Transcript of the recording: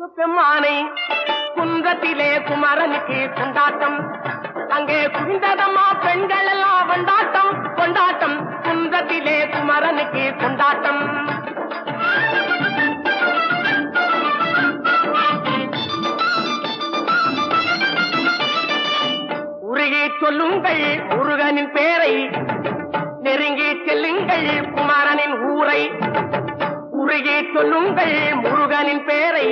பெம்மானை குன்றத்திலே குமரனுக்கு கொண்டாட்டம் அங்கே குவிந்ததம்மா பெண்கள் எல்லாம் கொண்டாட்டம் கொண்டாட்டம் குன்றத்திலே குமரனுக்கு கொண்டாட்டம் உருகி சொல்லுங்கள் முருகனின் பேரை நெருங்கி செல்லுங்கள் குமரனின் ஊரை உருகி சொல்லுங்கள் முருகனின் பேரை